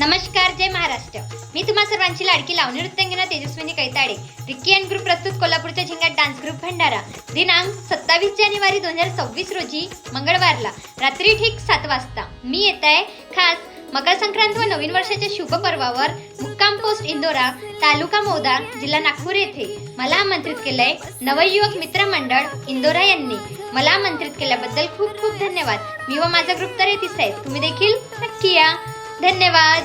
नमस्कार, जय महाराष्ट्र। मी तुम्हा सर्वांची लाडकी लावणी नृत्यांगना तेजस्विनी कैताडे, रिक्की अँड ग्रुप प्रस्तुत कोल्हापूरच्या झिंगाट डान्स ग्रुप भंडारा। दिनांक 27 जानेवारी 2026 रोजी मंगळवारला रात्री ठीक 7 वाजता मी येत आहे खास मकर संक्रांत व नवीन वर्षाच्या शुभ पर्वावर मुक्काम पोस्ट इंदोरा, तालुका मौदा, जिल्हा नागपूर येथे मला आमंत्रित केलंय नवयुवक मित्र मंडळ इंदोरा यांनी। मला आमंत्रित केल्याबद्दल खूप खूप धन्यवाद। मी व माझा ग्रुप तर येथेच आहे, तुम्ही देखील नक्की या। धन्यवाद।